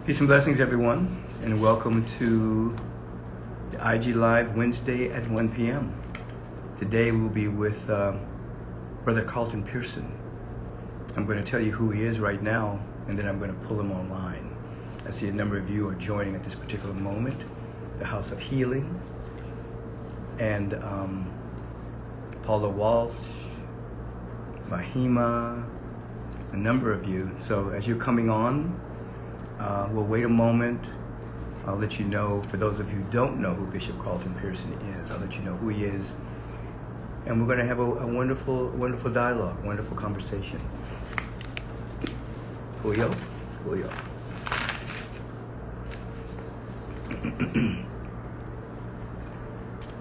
Peace and blessings, everyone, and welcome to the IG Live Wednesday at 1 p.m. Today we'll be with Brother Carlton Pearson. I'm going to tell you who he is right now, and then I'm going to pull him online. I see a number of you are joining at this particular moment, the House of Healing, and Paula, walsh, mahima, a number of you. So as you're coming on, we'll wait a moment. I'll let you know, for those of you who don't know who Bishop Carlton Pearson is, I'll let you know who he is. And we're going to have a wonderful dialogue, wonderful conversation. Julio.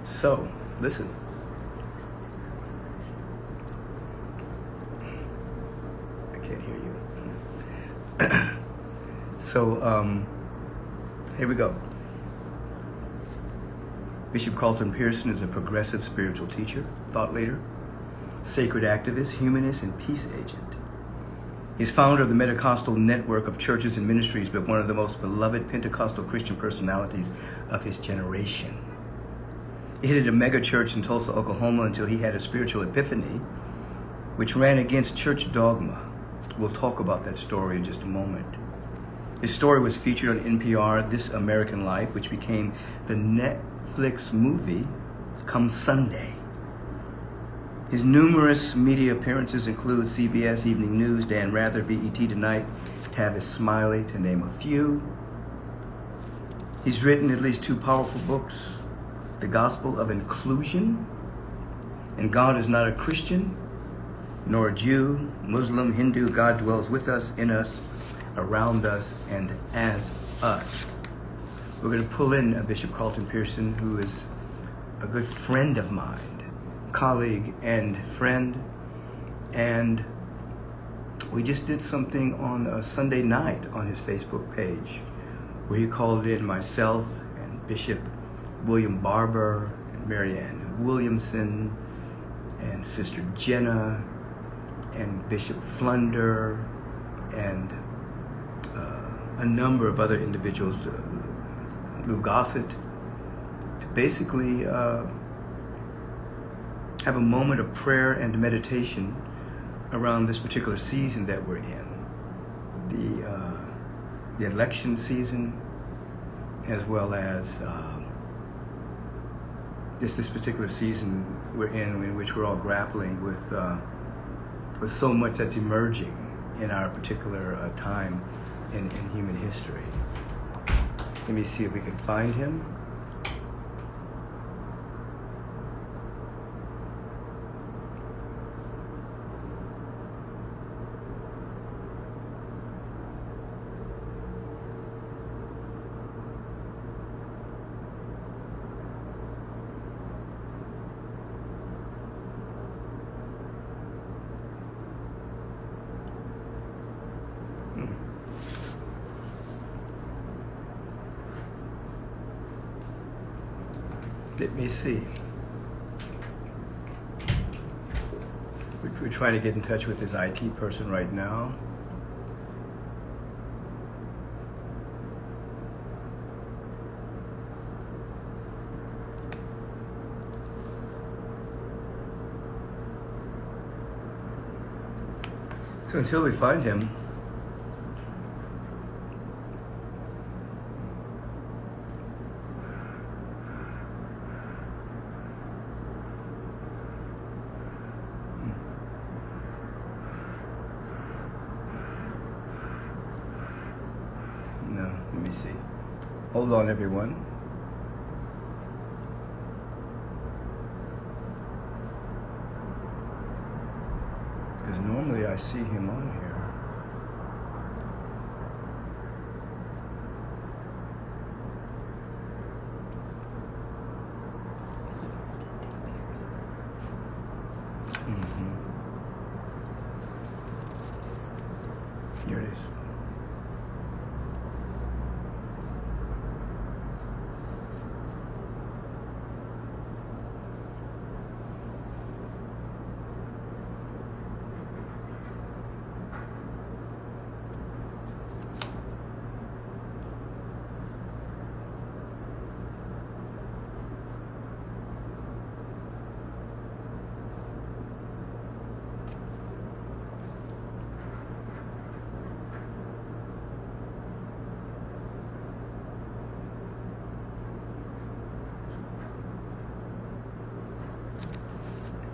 So, listen. I can't hear you. So, here we go. Bishop Carlton Pearson is a progressive spiritual teacher, thought leader, sacred activist, humanist, and peace agent. He's founder of the metacostal network of churches and ministries, but one of the most beloved Pentecostal Christian personalities of his generation. He headed a mega church in Tulsa, Oklahoma until he had a spiritual epiphany, which ran against church dogma. We'll talk about that story in just a moment. His story was featured on NPR, This American Life, which became the Netflix movie come Sunday. His numerous media appearances include CBS Evening News, Dan Rather, BET Tonight, Tavis, Smiley, to name a few. He's written at least 2 powerful books, The Gospel of Inclusion, and God is Not a Christian, nor a Jew, Muslim, Hindu, God dwells with us, in us, around us, and as us. We're going to pull in Bishop Carlton Pearson, who is a good friend of mine, colleague and friend, and we just did something on a Sunday night on his Facebook page where he called in myself and Bishop Barber and Marianne Williamson and Sister Jenna and Bishop Flunder and a number of other individuals, gossett, to basically have a moment of prayer and meditation around this particular season that we're in, the election season, as well as just this particular season we're in which we're all grappling with so much that's emerging in our particular time in human history. Let me see if we can find him. Let me see. We're trying to get in touch with his IT person right now. So until we find him, let me see. Hold on, everyone. Because normally I see him on here. Here it is.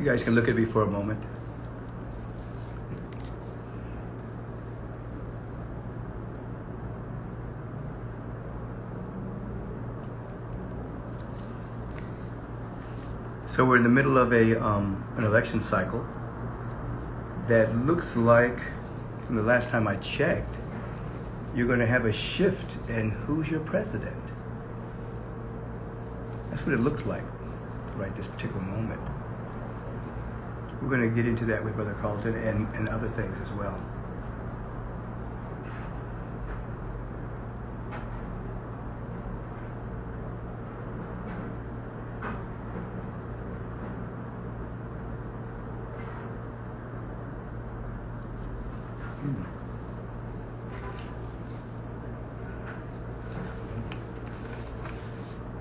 You guys can look at me for a moment. So we're in the middle of an election cycle that looks like, from the last time I checked, you're going to have a shift in who's your president. That's what it looks like right this particular moment. We're going to get into that with Brother Carlton and other things as well.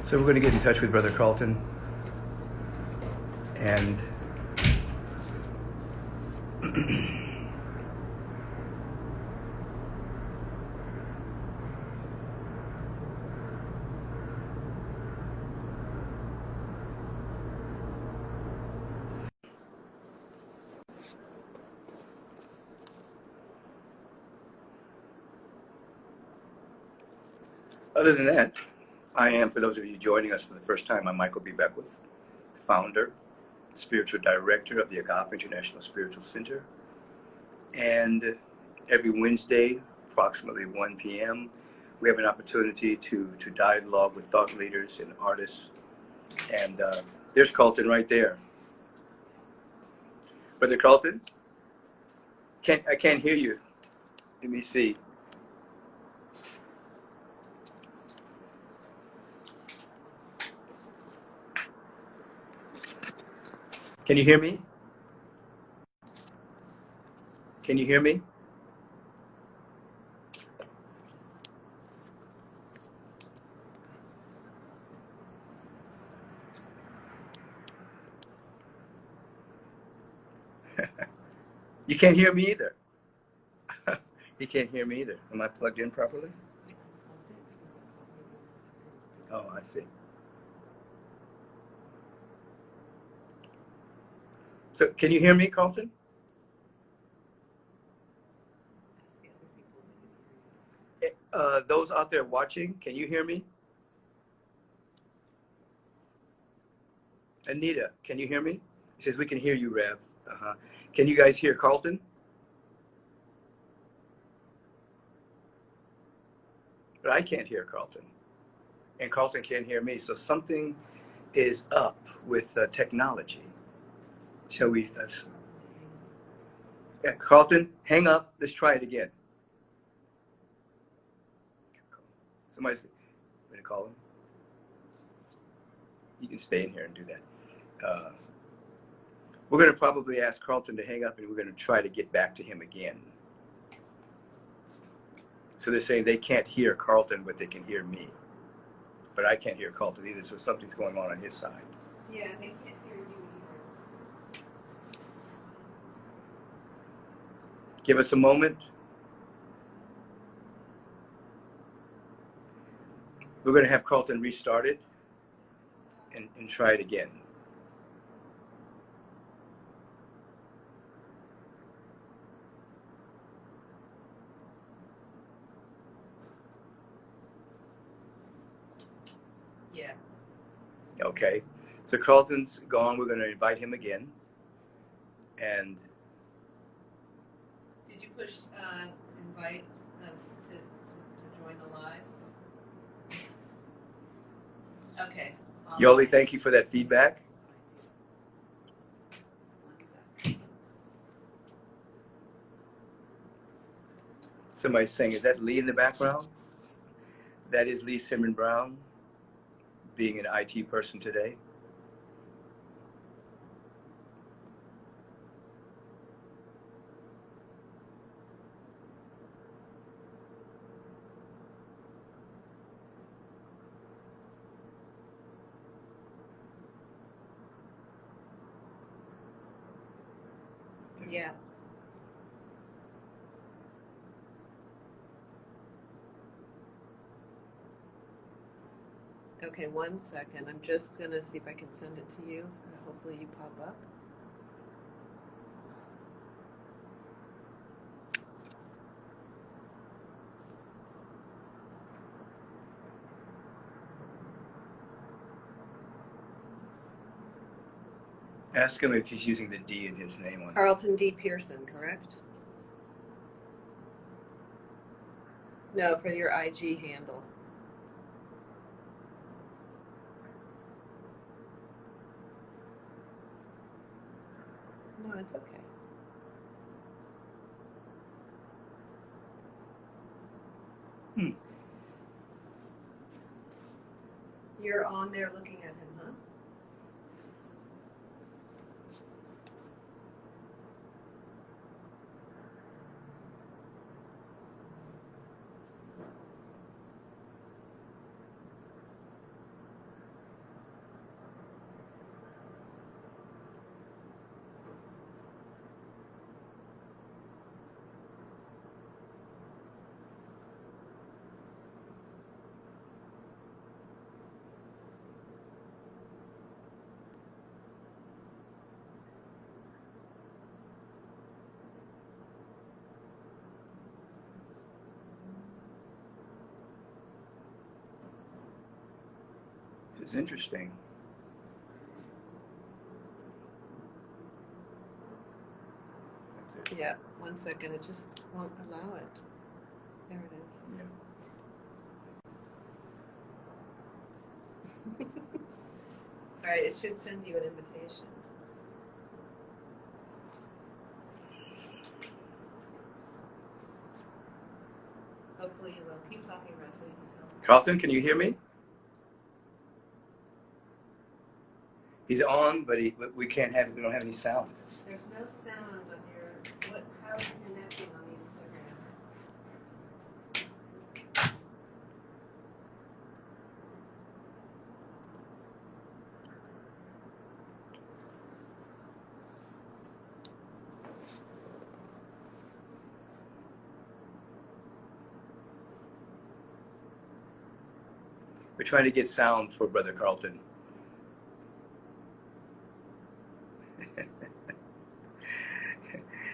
So we're going to get in touch with Brother Carlton, and other than that, I am, for those of you joining us for the first time, I'm Michael B. Beckwith, founder, spiritual director of the Agape International Spiritual Center. And every Wednesday, approximately 1 p.m., we have an opportunity to dialogue with thought leaders and artists. And there's Carlton right there. Brother Carlton, I can't hear you. Let me see. Can you hear me? Can you hear me? You can't hear me either. You can't hear me either. Am I plugged in properly? Oh, I see. So can you hear me, Carlton? Those out there watching, can you hear me? Anita, can you hear me? He says, we can hear you, Rev. Can you guys hear Carlton? But I can't hear Carlton. And Carlton can't hear me. So something is up with technology. Shall we? Carlton, hang up. Let's try it again. Somebody's going to call him. You can stay in here and do that. We're going to probably ask Carlton to hang up, and we're going to try to get back to him again. So they're saying they can't hear Carlton, but they can hear me. But I can't hear Carlton either, so something's going on his side. Yeah, they can't hear you either. Give us a moment. We're going to have Carlton restart it and try it again. Yeah. Okay. So Carlton's gone. We're going to invite him again. And Did you push invite to join the live? Okay. Yoli, thank you for that feedback. Somebody's saying, is that Lee in the background? That is Lee Simon Brown, being an IT person today. Yeah. Okay, 1 second. I'm just going to see if I can send it to you. Hopefully you pop up. Ask him if he's using the D in his name on it. Carlton D. Pearson, correct? No, for your IG handle. No, it's okay. You're on there looking at him, huh? It's interesting. That's it. Yeah, 1 second. It just won't allow it. There it is. Yeah. All right, it should send you an invitation. Hopefully you will. Keep talking, Russ, so you can tell. Carlton, can you hear me? He's on, but we can't have. We don't have any sound. There's no sound on your. How are you connecting on the Instagram? We're trying to get sound for Brother Carlton.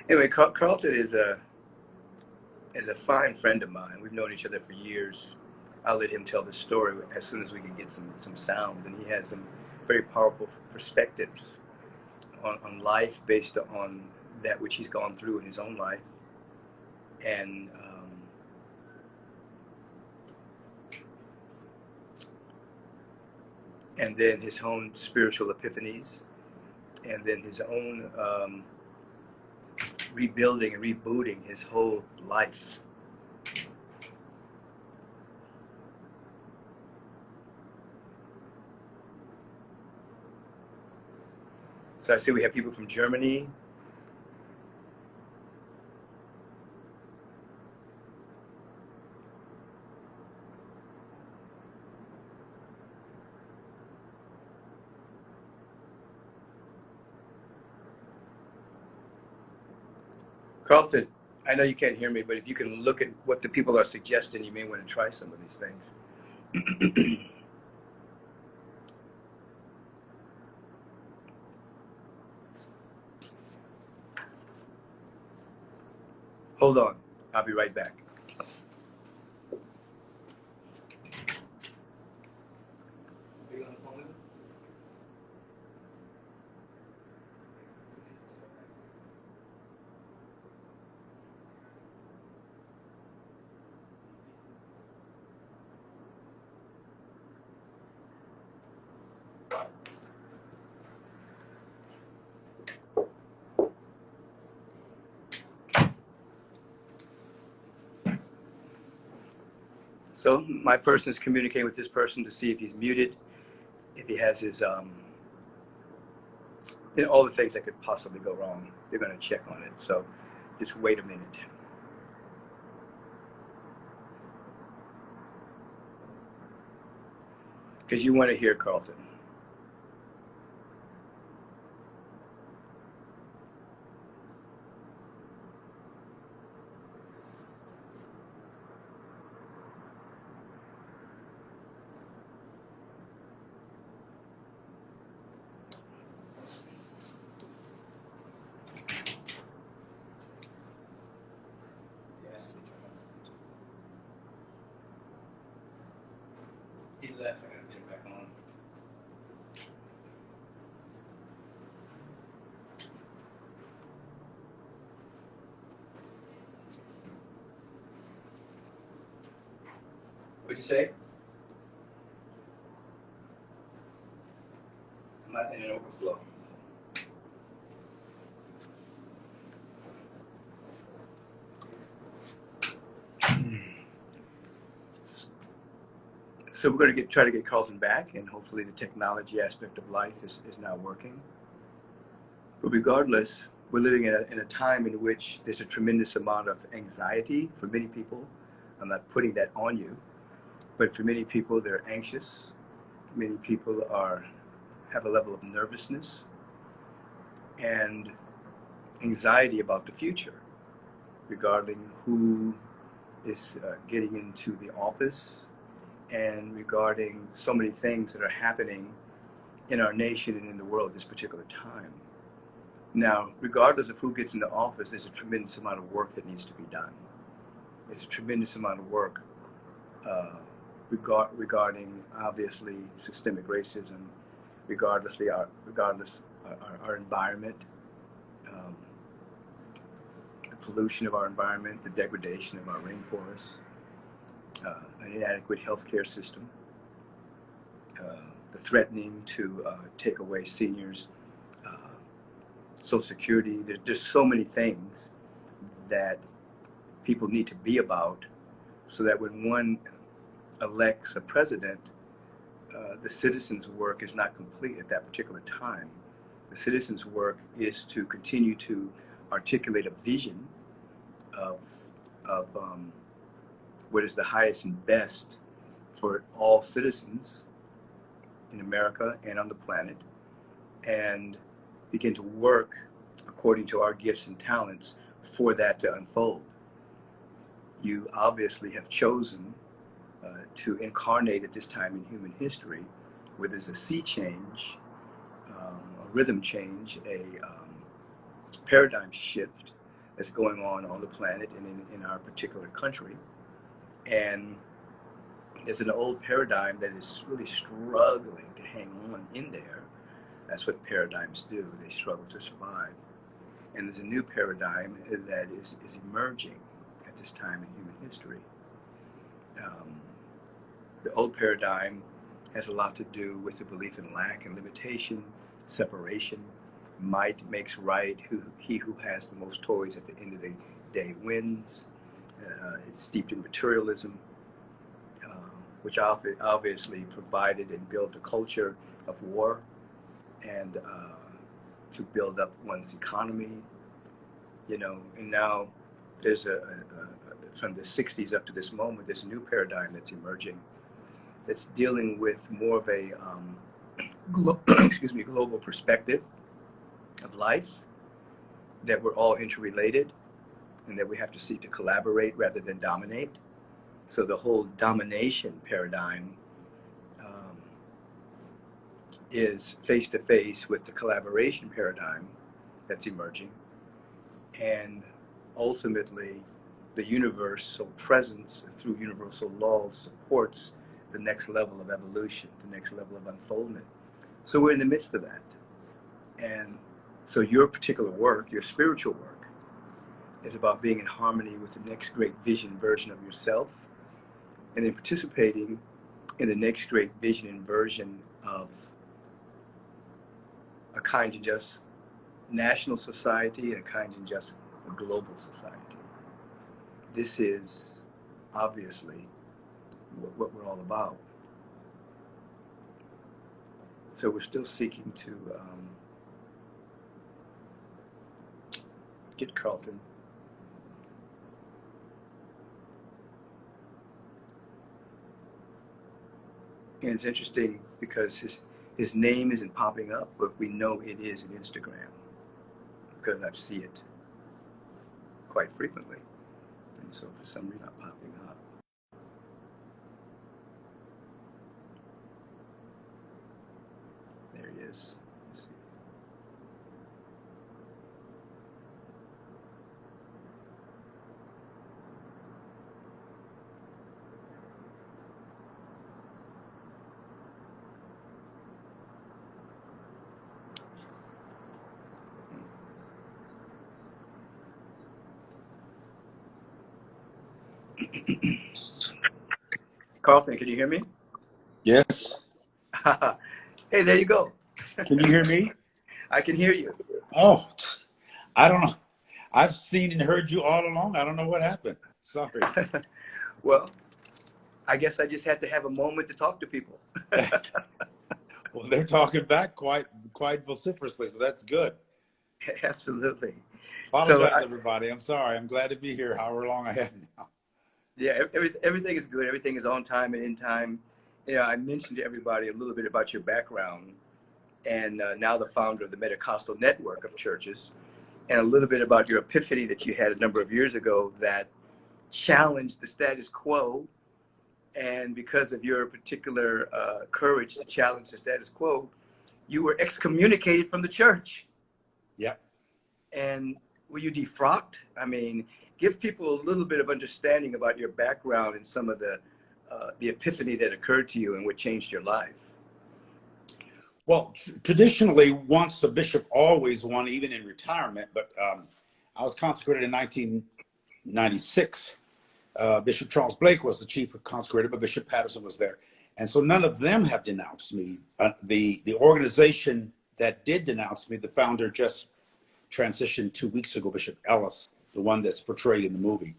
Anyway, Carlton is a fine friend of mine. We've known each other for years. I'll let him tell the story as soon as we can get some sound. And he has some very powerful perspectives on life based on that which he's gone through in his own life. And then his own spiritual epiphanies, and then his own rebuilding and rebooting his whole life. So I see we have people from Germany. Carlton, I know you can't hear me, but if you can look at what the people are suggesting, you may want to try some of these things. Hold on, I'll be right back. Are you on the phone with him? So my person is communicating with this person to see if he's muted, if he has his, all the things that could possibly go wrong. They're going to check on it. So just wait a minute. Because you want to hear Carlton. He left. I gotta get him back on. What'd you say? I'm not in an overflow. So we're going to try to get Carlton back, and hopefully the technology aspect of life is now working. But regardless, we're living in a time in which there's a tremendous amount of anxiety for many people. I'm not putting that on you, but for many people, they're anxious. Many people have a level of nervousness and anxiety about the future, regarding who is getting into the office, and regarding so many things that are happening in our nation and in the world at this particular time. Now, regardless of who gets into office, there's a tremendous amount of work that needs to be done. There's a tremendous amount of work regarding, obviously, systemic racism, regardless our environment, the pollution of our environment, the degradation of our rainforests, an inadequate healthcare system, the threatening to take away seniors' Social Security. There's so many things that people need to be about, so that when one elects a president, the citizens' work is not complete at that particular time. The citizens' work is to continue to articulate a vision of what is the highest and best for all citizens in America and on the planet, and begin to work according to our gifts and talents for that to unfold. You obviously have chosen to incarnate at this time in human history, where there's a sea change, a rhythm change, a paradigm shift that's going on the planet and in our particular country. And there's an old paradigm that is really struggling to hang on in there. That's what paradigms do. They struggle to survive. And there's a new paradigm that is emerging at this time in human history. The old paradigm has a lot to do with the belief in lack and limitation, separation. Might makes right. He who has the most toys at the end of the day wins. It's steeped in materialism, which obviously provided and built a culture of war, and to build up one's economy, and now there's from the 60s up to this moment, there's a new paradigm that's emerging that's dealing with more of a global perspective of life, that we're all interrelated and that we have to seek to collaborate rather than dominate. So the whole domination paradigm is face to face with the collaboration paradigm that's emerging, and ultimately the universal presence through universal laws supports the next level of evolution, the next level of unfoldment. So we're in the midst of that. And so your particular work, your spiritual work, is about being in harmony with the next great vision version of yourself, and then participating in the next great vision and version of a kind and just national society and a kind and just a global society. This is obviously what we're all about. So we're still seeking to get Carlton and it's interesting because his name isn't popping up, but we know it is in Instagram because I see it quite frequently, and so for some reason not popping up. There he is. Let's see. Carlton, can you hear me? Yes. Hey, there you go. Can you hear me? I can hear you. Oh, I don't know. I've seen and heard you all along. I don't know what happened. Sorry. Well, I guess I just had to have a moment to talk to people. Well, they're talking back quite vociferously, so that's good. Absolutely. Apologize, everybody. I'm sorry. I'm glad to be here. However long I have now. Yeah, everything is good. Everything is on time and in time. You know, I mentioned to everybody a little bit about your background, and now the founder of the Metacostal network of churches, and a little bit about your epiphany that you had a number of years ago that challenged the status quo. And because of your particular courage to challenge the status quo, you were excommunicated from the church. Yep. And were you defrocked? I mean, give people a little bit of understanding about your background and some of the epiphany that occurred to you and what changed your life. Well, traditionally, once a bishop, always one, even in retirement. But I was consecrated in 1996. Bishop Charles Blake was the chief of consecrated, but Bishop Patterson was there. And so none of them have denounced me. The organization that did denounce me, the founder just transitioned 2 weeks ago, Bishop Ellis, the one that's portrayed in the movie.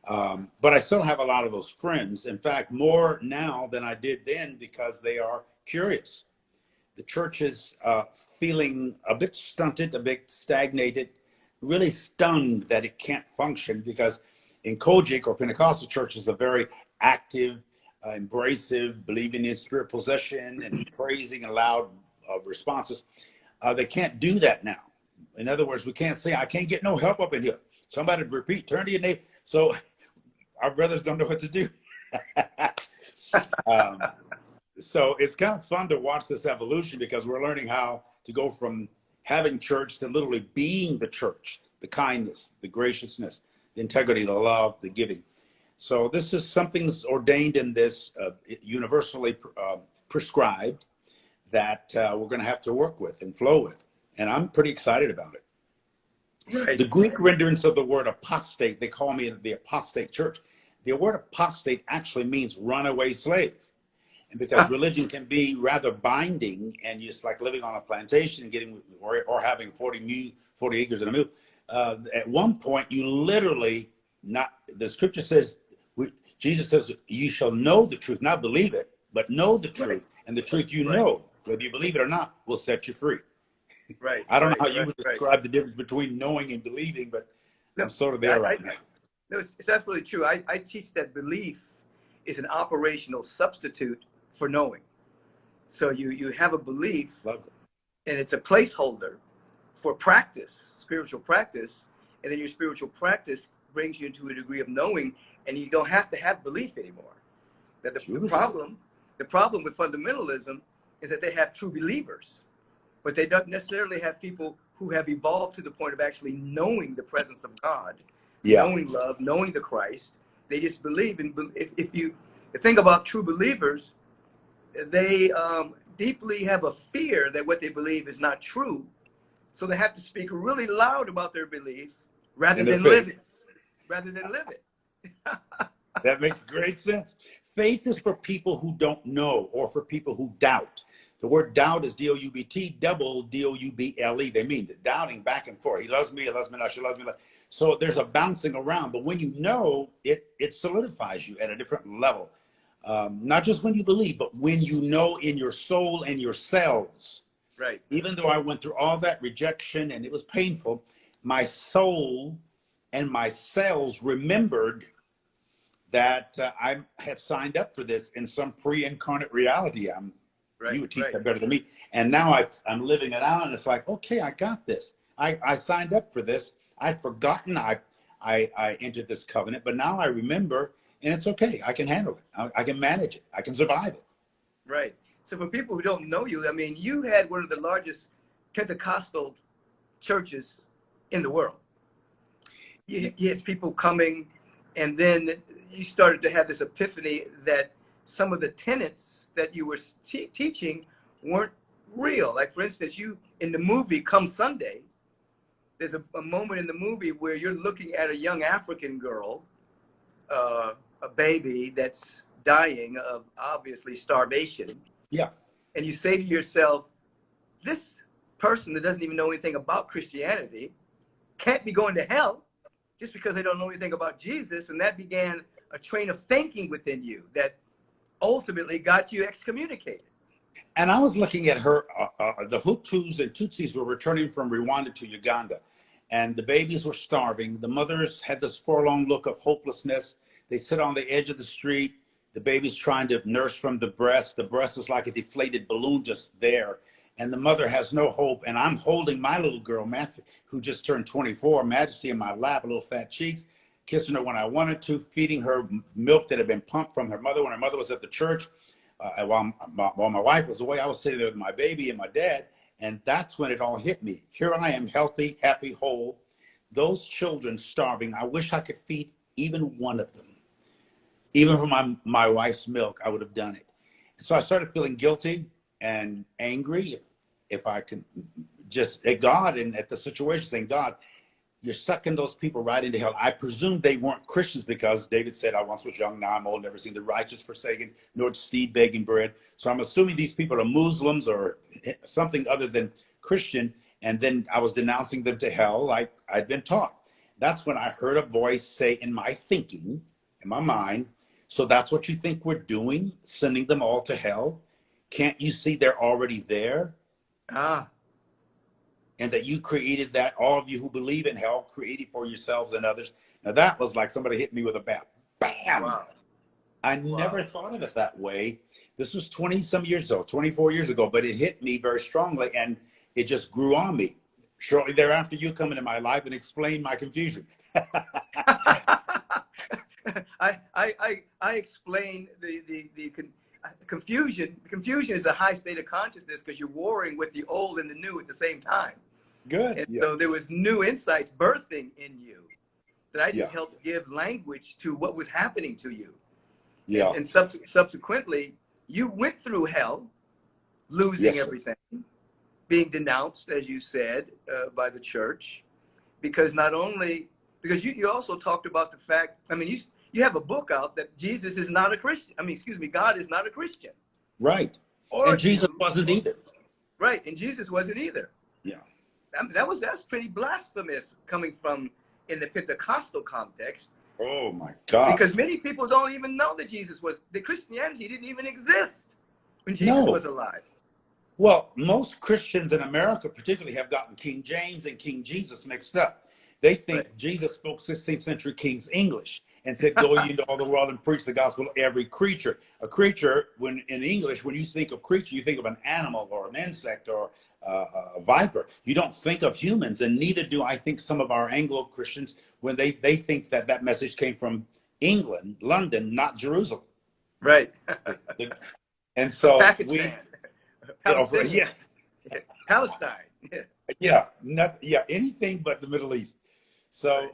But I still have a lot of those friends. In fact, more now than I did then, because they are curious. The church is feeling a bit stunted, a bit stagnated, really stunned that it can't function, because in Kojic or Pentecostal churches are very active, embracive, believing in spirit possession and praising and loud responses. They can't do that now. In other words, we can't say, I can't get no help up in here. Somebody repeat, turn to your neighbor. So our brothers don't know what to do. So it's kind of fun to watch this evolution, because we're learning how to go from having church to literally being the church, the kindness, the graciousness, the integrity, the love, the giving. So this is something's ordained in this, universally prescribed, that we're going to have to work with and flow with. And I'm pretty excited about it. Right. The Greek renderings of the word apostate, they call me the apostate church. The word apostate actually means runaway slave. And because religion can be rather binding, and just like living on a plantation and getting, or having 40 acres and a mule, at one point you literally, not, the scripture says, Jesus says, you shall know the truth, not believe it, but know the truth. Right. And the truth you know, whether you believe it or not, will set you free. Right. I don't know how you would describe the difference between knowing and believing, but I'm sort of there right now. No, it's absolutely true. I teach that belief is an operational substitute for knowing. So you have a belief, and it's a placeholder for practice, spiritual practice, and then your spiritual practice brings you into a degree of knowing, and you don't have to have belief anymore. That the problem with fundamentalism is that they have true believers, but they don't necessarily have people who have evolved to the point of actually knowing the presence of God, knowing love, knowing the Christ. They just believe. And if you think about true believers, they deeply have a fear that what they believe is not true. So they have to speak really loud about their belief rather than live it. That makes great sense. Faith is for people who don't know, or for people who doubt. The word doubt is D-O-U-B-T, double D-O-U-B-L-E. They mean the doubting back and forth. He loves me, he loves me not, she loves me. So there's a bouncing around. But when you know, it solidifies you at a different level. Not just when you believe, but when you know in your soul and your cells. Right. Even though I went through all that rejection and it was painful, my soul and my cells remembered that I had signed up for this in some pre-incarnate reality. You would teach that better than me. And now I'm living it out, and it's like, okay, I got this. I signed up for this. I'd forgotten I entered this covenant, but now I remember, and it's okay. I can handle it. I can manage it. I can survive it. Right. So for people who don't know you, I mean, you had one of the largest Pentecostal churches in the world. You had people coming, and then you started to have this epiphany that some of the tenets that you were teaching weren't real. Like, for instance, you in the movie Come Sunday, there's a moment in the movie where you're looking at a young African girl, a baby that's dying of obviously starvation. Yeah. And you say to yourself, this person that doesn't even know anything about Christianity can't be going to hell just because they don't know anything about Jesus. And that began a train of thinking within you that ultimately got you excommunicated. And I was looking at her, the Hutus and Tutsis were returning from Rwanda to Uganda, and the babies were starving. The mothers had this forlorn look of hopelessness. They sit on the edge of the street. The baby's trying to nurse from the breast. The breast is like a deflated balloon just there. And the mother has no hope. And I'm holding my little girl, Matthew, who just turned 24, Majesty in my lap, little fat cheeks, kissing her when I wanted to, feeding her milk that had been pumped from her mother when her mother was at the church. While my wife was away, I was sitting there with my baby and my dad, and that's when it all hit me. Here I am, healthy, happy, whole. Those children starving. I wish I could feed even one of them. Even for my wife's milk, I would have done it. So I started feeling guilty and angry, if I could just at God and at the situation, saying, God, you're sucking those people right into hell. I presume they weren't Christians because David said, I once was young, now I'm old, never seen the righteous forsaken, nor seed begging bread. So I'm assuming these people are Muslims or something other than Christian. And then I was denouncing them to hell like I'd been taught. That's when I heard a voice say in my thinking, in my mind, so that's what you think we're doing, sending them all to hell? Can't you see they're already there? And that you created that, all of you who believe in hell, created for yourselves and others. Now that was like somebody hit me with a bat. Bam! Wow. I never thought of it that way. This was 20 some years ago, 24 years ago, but it hit me very strongly and it just grew on me. Shortly thereafter, you come into my life and explain my confusion. I explain the confusion. The confusion is a high state of consciousness because you're warring with the old and the new at the same time. Good. And Yeah. so there was new insights birthing in you that I just Yeah. helped give language to what was happening to you. Yeah. And subsequently, you went through hell, losing Yes, everything, being denounced, as you said, by the church, because not only, because you also talked about the fact, I mean, you have a book out that Jesus is not a Christian. I mean, excuse me, God is not a Christian. right. Or And Jesus wasn't either. Right, and Jesus wasn't either. Yeah. I mean, that's pretty blasphemous coming from in the Pentecostal context. Oh my God. Because many people don't even know that that Christianity didn't even exist when Jesus was alive. Well, most Christians in America particularly have gotten King James and King Jesus mixed up. They think Jesus spoke 16th century King's English and said, go ye into all the world and preach the gospel to every creature. A creature, when in English, when you think of creature, you think of an animal or an insect or a viper. You don't think of humans, and neither do I think some of our Anglo-Christians when they think that message came from England, London, not Jerusalem. Right. And so Pakistan. yeah. Palestine. Anything but the Middle East. So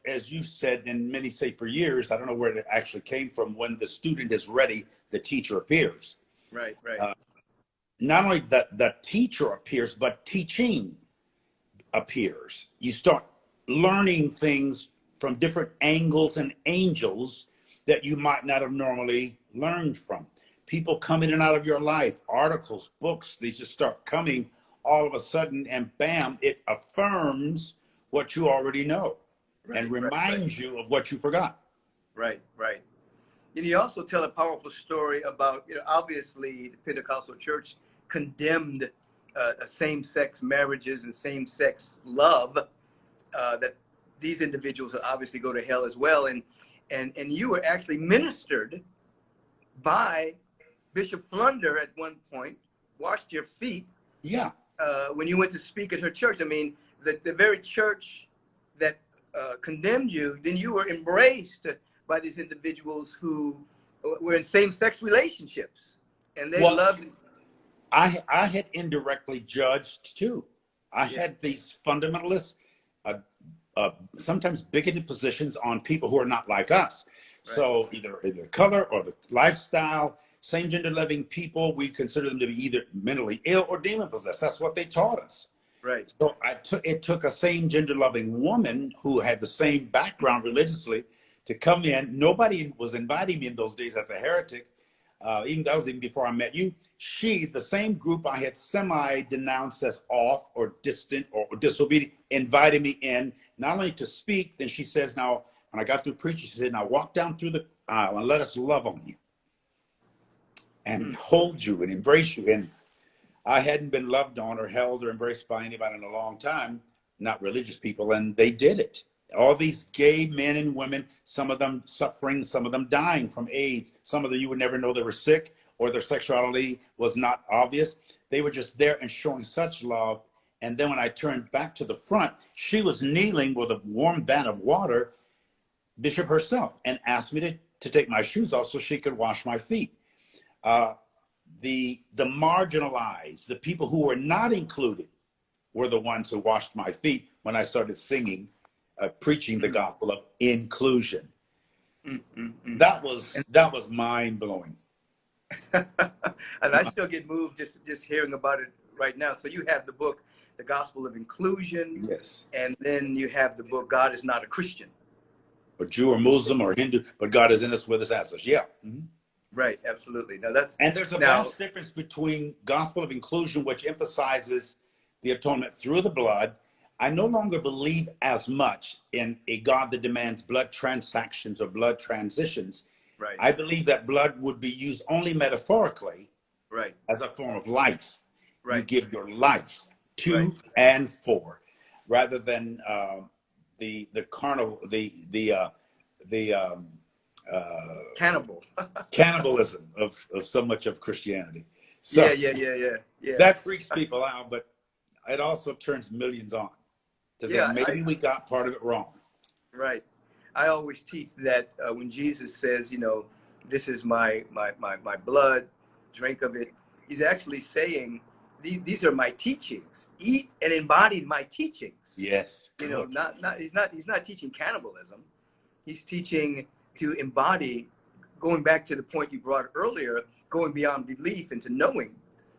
as you said, and many say for years, I don't know where it actually came from, when the student is ready, the teacher appears. Right. Not only the teacher appears, but teaching appears. You start learning things from different angles and angels that you might not have normally learned from. People come in and out of your life, articles, books, they just start coming all of a sudden, and bam, it affirms what you already know and reminds you of what you forgot. Right. And you also tell a powerful story about, obviously the Pentecostal church condemned same-sex marriages and same-sex love, that these individuals obviously go to hell as well. And you were actually ministered by Bishop Flunder at one point, washed your feet. Yeah. When you went to speak at her church. I mean, the very church that condemned you, then you were embraced by these individuals who were in same-sex relationships, and they loved it. I had indirectly judged too. I had these fundamentalists, sometimes bigoted positions on people who are not like us. Right. So either the color or the lifestyle, same gender loving people, we consider them to be either mentally ill or demon possessed. That's what they taught us. Right. So it took a same gender loving woman who had the same background religiously to come in. Nobody was inviting me in those days as a heretic. Even that was even before I met you. She, the same group I had semi-denounced as off or distant or disobedient, invited me in, not only to speak, then she says, now, when I got through preaching, she said, now walk down through the aisle and let us love on you and hold you and embrace you. And I hadn't been loved on or held or embraced by anybody in a long time, not religious people, and they did it. All these gay men and women, some of them suffering, some of them dying from AIDS, some of them you would never know they were sick or their sexuality was not obvious. They were just there and showing such love. And then when I turned back to the front, she was kneeling with a warm vat of water, Bishop herself, and asked me to take my shoes off so she could wash my feet. The marginalized, the people who were not included, were the ones who washed my feet when I started singing, preaching the gospel of inclusion. That was mind blowing. And I still get moved just hearing about it right now. So you have the book, The Gospel of Inclusion. Yes. And then you have the book, God is Not a Christian. Or Jew or Muslim or Hindu, but God is in us with us as us. Yeah. Right, absolutely. Now there's a vast difference between gospel of inclusion, which emphasizes the atonement through the blood. I no longer believe as much in a God that demands blood transactions or blood transitions. Right. I believe that blood would be used only metaphorically, right, as a form of life. Right. You give your life to and for, rather than the carnal, the cannibalism of so much of Christianity. So yeah. That freaks people out, but it also turns millions on. Maybe we got part of it wrong. Right. I always teach that when Jesus says, this is my blood, drink of it, he's actually saying, these are my teachings. Eat and embody my teachings. Yes. He's not teaching cannibalism. He's teaching to embody, going back to the point you brought earlier, going beyond belief into knowing.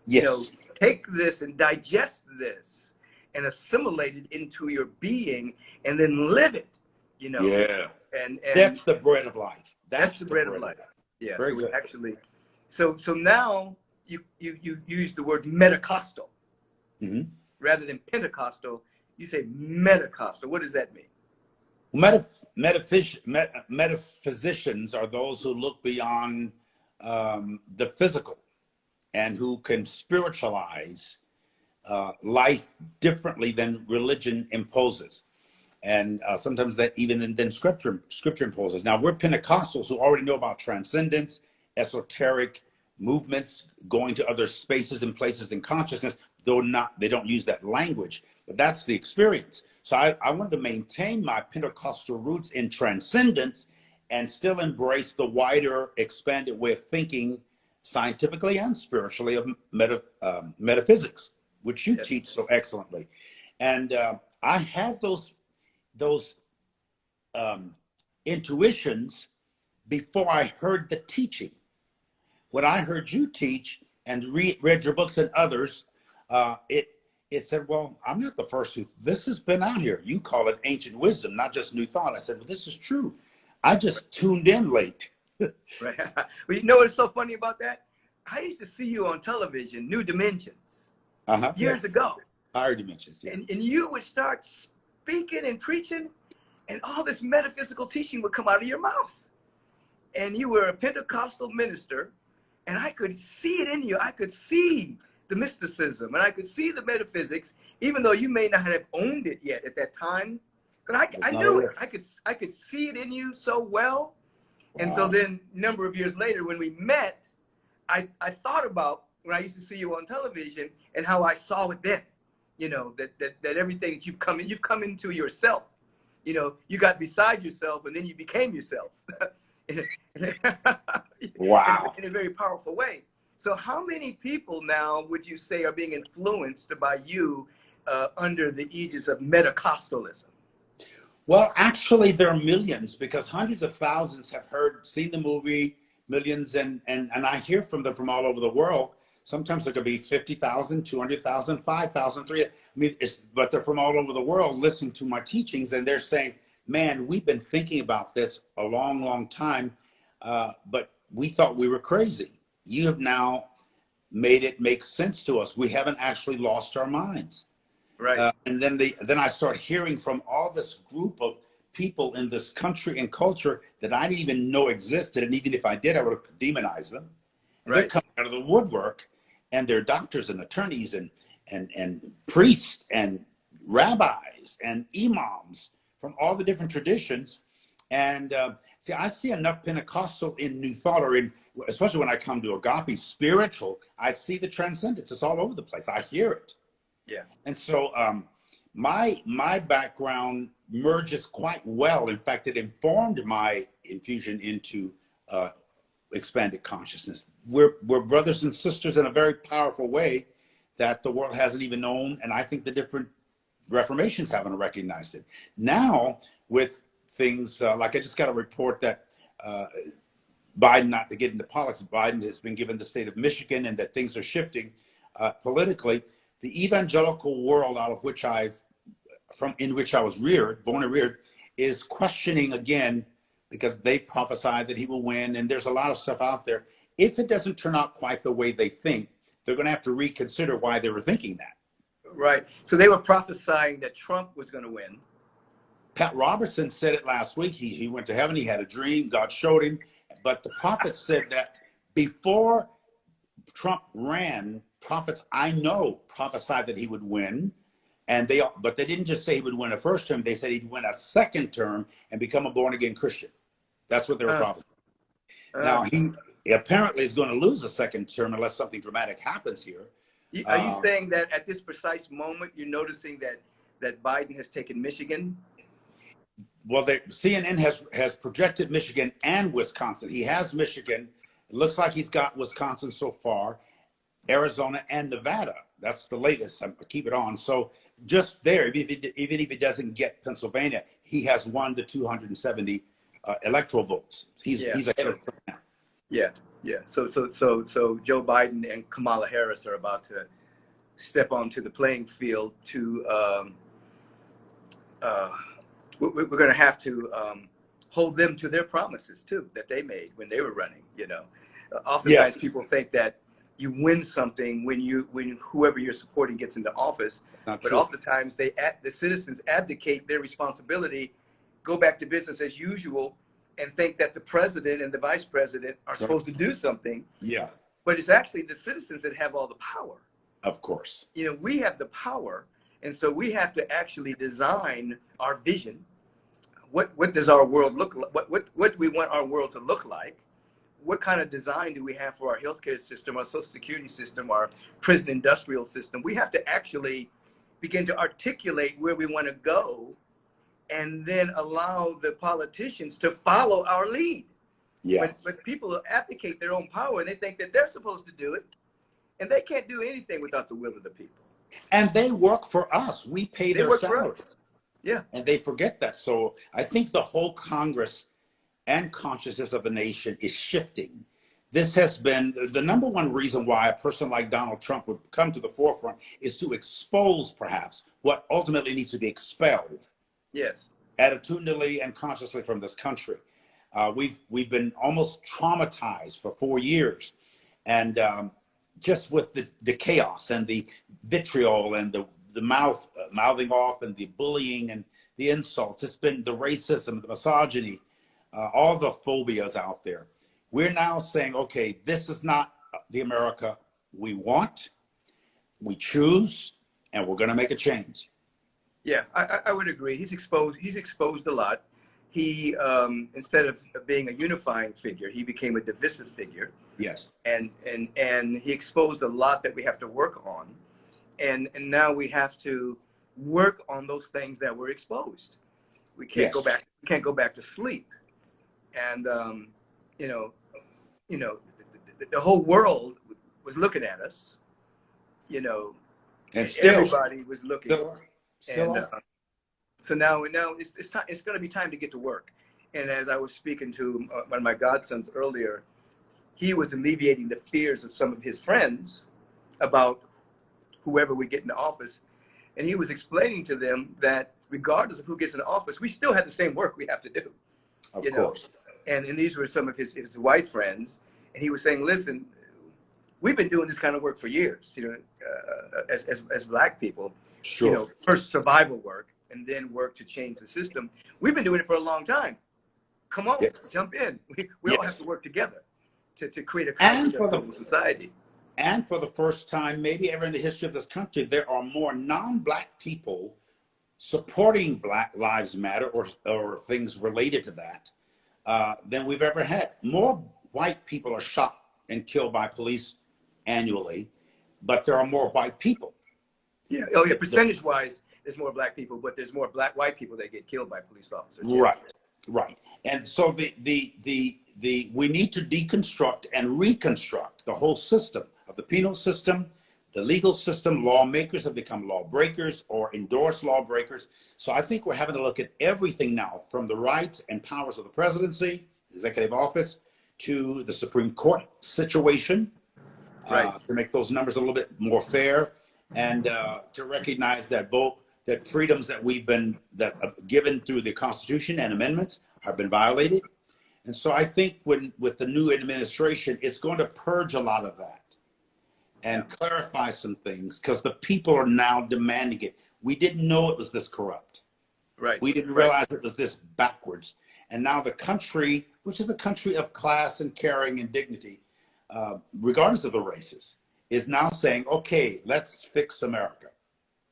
Yes. Take this and digest this and assimilate it into your being and then live it, Yeah. And that's the bread of life. That's the bread of life. Yeah. Very so good. Actually, so now you use the word metacostal rather than Pentecostal. You say metacostal. What does that mean? Metaphysicians are those who look beyond the physical and who can spiritualize life differently than religion imposes. And sometimes that even then scripture imposes. Now we're Pentecostals who already know about transcendence, esoteric movements, going to other spaces and places in consciousness, though they don't use that language, but that's the experience. So I wanted to maintain my Pentecostal roots in transcendence and still embrace the wider, expanded way of thinking scientifically and spiritually of metaphysics, which you teach so excellently. And I had those intuitions before I heard the teaching. When I heard you teach and read your books and others, it said, well, I'm not the first this has been out here. You call it ancient wisdom, not just new thought. I said, well, this is true. I just tuned in late. Right. Well, you know what's so funny about that? I used to see you on television, New Dimensions, years ago. Higher dimensions, yeah. And you would start speaking and preaching, and all this metaphysical teaching would come out of your mouth. And you were a Pentecostal minister, and I could see it in you. I could see the mysticism, and I could see the metaphysics, even though you may not have owned it yet at that time. But I knew it. I could see it in you so well. Wow. And so then a number of years later, when we met, I thought about when I used to see you on television and how I saw it then. That everything that you've come into yourself. You got beside yourself, and then you became yourself. Wow. In a very powerful way. So how many people now would you say are being influenced by you under the aegis of metacostalism? Well, actually, there are millions, because hundreds of thousands have seen the movie, millions, and I hear from them from all over the world. Sometimes there could be 50,000, 200,000, 5,000, 3,000. But they're from all over the world listening to my teachings, and they're saying, man, we've been thinking about this a long, long time, but we thought we were crazy. You have now made it make sense to us. We haven't actually lost our minds. Right. And then I start hearing from all this group of people in this country and culture that I didn't even know existed. And even if I did, I would have demonized them. And they're Right. coming out of the woodwork, and they're doctors and attorneys and priests and rabbis and imams from all the different traditions. And see, I see enough Pentecostal in New Thought, or in, especially when I come to Agape spiritual, I see the transcendence. It's all over the place. I hear it. Yeah. And so my background merges quite well. In fact, it informed my infusion into expanded consciousness. We're brothers and sisters in a very powerful way that the world hasn't even known. And I think the different reformations haven't recognized it. Now, with things like I just got a report that Biden, not to get into politics, Biden has been given the state of Michigan, and that things are shifting politically. The evangelical world out of which in which I was born and reared, is questioning again, because they prophesied that he will win, and there's a lot of stuff out there. If it doesn't turn out quite the way they think, they're going to have to reconsider why they were thinking that. Right. So they were prophesying that Trump was going to win. Pat Robertson said it last week. He went to heaven. He had a dream. God showed him. But the prophet said that before Trump ran, prophets I know prophesied that he would win. But they didn't just say he would win a first term. They said he'd win a second term and become a born again Christian. That's what they were prophesying. Now, he apparently is going to lose a second term unless something dramatic happens here. Are you saying that at this precise moment, you're noticing that Biden has taken Michigan? Well, CNN has projected Michigan and Wisconsin. He has Michigan. It looks like he's got Wisconsin so far, Arizona and Nevada. That's the latest. I'm keep it on. So just there, even if he doesn't get Pennsylvania, he has won the 270 electoral votes. He's ahead of Trump now. Yeah. So Joe Biden and Kamala Harris are about to step onto the playing field to. We're going to have to hold them to their promises too that they made when they were running. Oftentimes people think that you win something when whoever you're supporting gets into office, but oftentimes the citizens abdicate their responsibility, go back to business as usual, and think that the president and the vice president are supposed to do something. Yeah. But it's actually the citizens that have all the power. Of course. We have the power, and so we have to actually design our vision. What does our world look like? What do we want our world to look like? What kind of design do we have for our healthcare system, our social security system, our prison industrial system? We have to actually begin to articulate where we want to go, and then allow the politicians to follow our lead. Yeah. But people abdicate their own power, and they think that they're supposed to do it, and they can't do anything without the will of the people. And they work for us. We pay their salaries. Yeah. And they forget that. So I think the whole Congress and consciousness of the nation is shifting. This has been the number one reason why a person like Donald Trump would come to the forefront, is to expose perhaps what ultimately needs to be expelled. Yes. Attitudinally and consciously from this country. We've been almost traumatized for 4 years. And just with the chaos and the vitriol and the mouthing off and the bullying and the insults, it's been the racism, the misogyny, all the phobias out there. We're now saying, okay, this is not the America we want, we choose, and we're going to make a change. Yeah, I would agree. He's exposed a lot. He, instead of being a unifying figure, he became a divisive figure. Yes. And he exposed a lot that we have to work on. And now we have to work on those things that were exposed. We can't go back. We can't go back to sleep. And the whole world was looking at us. And still, everybody was looking. Still. So now it's time. It's going to be time to get to work. And as I was speaking to one of my godsons earlier, he was alleviating the fears of some of his friends about whoever we get into office. And he was explaining to them that regardless of who gets in office, we still have the same work we have to do. Of You course. know? And these were some of his white friends. And he was saying, listen, we've been doing this kind of work for years, you know, as Black people, Sure. you know, first survival work and then work to change the system. We've been doing it for a long time. Come on, Yes. jump in. We all have to work together to create a And conscious society. And for the first time, maybe ever in the history of this country, there are more non-Black people supporting Black Lives Matter or things related to that than we've ever had. More white people are shot and killed by police annually, but there are more white people. Yeah. Oh, yeah. Percentage-wise, there's more Black people, but there's more white people that get killed by police officers. Right. Right. And so we need to deconstruct and reconstruct the whole system of the penal system, the legal system. Lawmakers have become lawbreakers or endorse lawbreakers. So I think we're having to look at everything now, from the rights and powers of the presidency, executive office, to the Supreme Court situation, Right. to make those numbers a little bit more fair, and to recognize that that freedoms that we've been given through the Constitution and amendments have been violated. And so I think with the new administration, it's going to purge a lot of that and clarify some things, because the people are now demanding it. We didn't know it was this corrupt. Right. We didn't realize it was this backwards. And now the country, which is a country of class and caring and dignity, regardless of the races, is now saying, okay, let's fix America.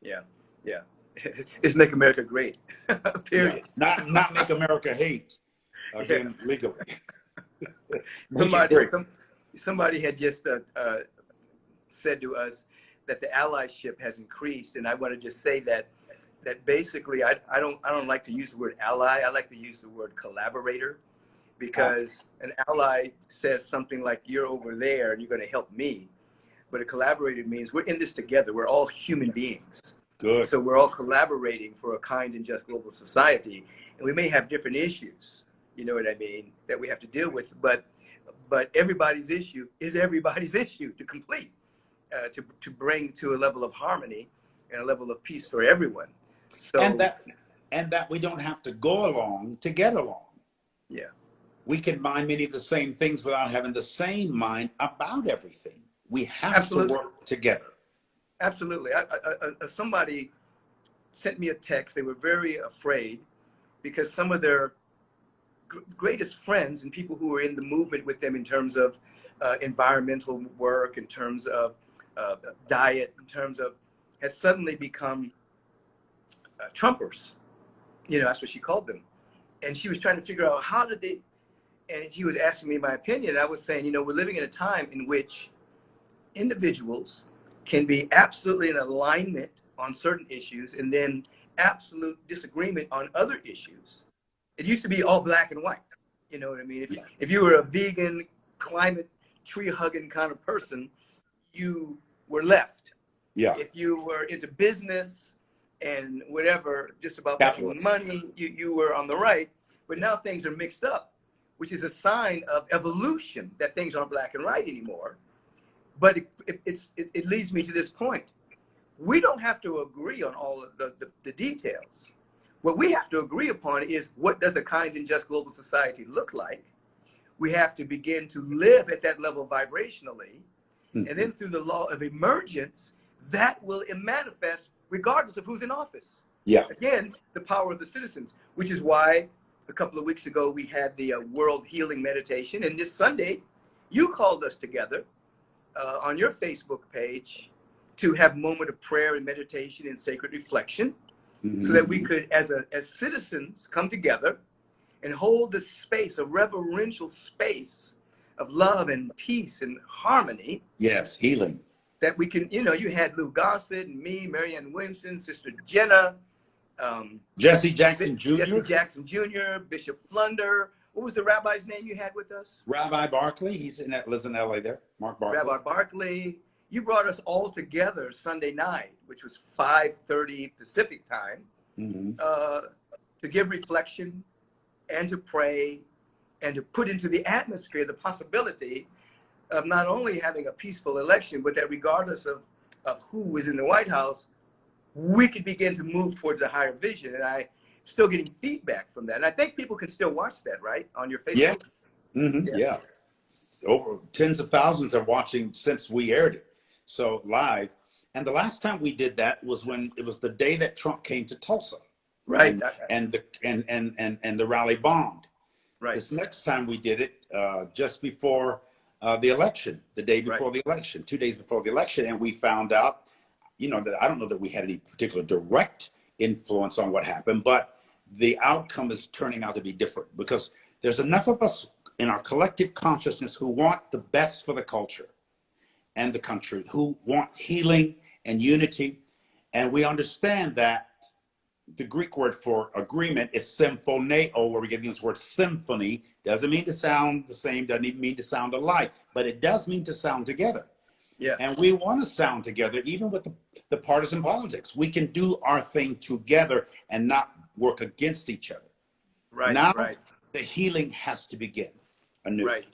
Yeah. Yeah. It's make America great. Period. Yeah. Not make America hate. Again, legally. Somebody had just said to us that the allyship has increased, and I want to just say that basically I don't like to use the word ally. I like to use the word collaborator, because an ally says something like, you're over there and you're going to help me, but a collaborator means we're in this together. We're all human beings. Good. So we're all collaborating for a kind and just global society, and we may have different issues, you know what I mean, that we have to deal with, but everybody's issue is everybody's issue to complete, to bring to a level of harmony and a level of peace for everyone. So and that we don't have to go along to get along. Yeah. We can mind many of the same things without having the same mind about everything. We have Absolutely. to work together. Absolutely. Somebody sent me a text. They were very afraid because some of their greatest friends and people who were in the movement with them in terms of environmental work, in terms of diet, in terms of, had suddenly become Trumpers. You know, that's what she called them. And she was trying to figure out how did they, and she was asking me my opinion. I was saying, you know, we're living in a time in which individuals can be absolutely in alignment on certain issues and then absolute disagreement on other issues. It used to be all black and white. You know what I mean? If you were a vegan, climate, tree-hugging kind of person, you were left. Yeah. If you were into business and whatever, just about making money, you were on the right. But now things are mixed up, which is a sign of evolution, that things aren't black and white anymore. But it leads me to this point. We don't have to agree on all of the details. What we have to agree upon is, what does a kind and just global society look like? We have to begin to live at that level vibrationally. And then through the law of emergence, that will manifest regardless of who's in office. Yeah. Again, the power of the citizens, which is why a couple of weeks ago we had the World Healing Meditation. And this Sunday, you called us together on your Facebook page to have a moment of prayer and meditation and sacred reflection, so that we could, as citizens, come together and hold the space, a reverential space of love and peace and harmony. Yes, healing. That we can, you know, you had Lou Gossett and me, Marianne Williamson, Sister Jenna, Jesse Jackson Jr. Jesse Jackson Jr., Bishop Flunder. What was the rabbi's name you had with us? Rabbi Barkley. Lives in LA there. Mark Barkley. Rabbi Barkley. You brought us all together Sunday night, which was 5:30 Pacific time, to give reflection and to pray and to put into the atmosphere the possibility of not only having a peaceful election, but that regardless of who was in the White House, we could begin to move towards a higher vision. And I still getting feedback from that. And I think people can still watch that, right? On your Yeah. Facebook? Yeah. Over tens of thousands are watching since we aired it. So live. And the last time we did that was when it was the day that Trump came to Tulsa. Right. And the rally bombed. Right. This next time we did it just before the election, the day before the election, 2 days before the election. And we found out, that I don't know that we had any particular direct influence on what happened, but the outcome is turning out to be different because there's enough of us in our collective consciousness who want the best for the culture and the country, who want healing and unity. And we understand that the Greek word for agreement is symphoneo, where we get this word symphony. Doesn't mean to sound the same, doesn't even mean to sound alike, but it does mean to sound together. Yeah. And we want to sound together, even with the partisan politics. We can do our thing together and not work against each other. Right. Now, right. the healing has to begin anew. Right.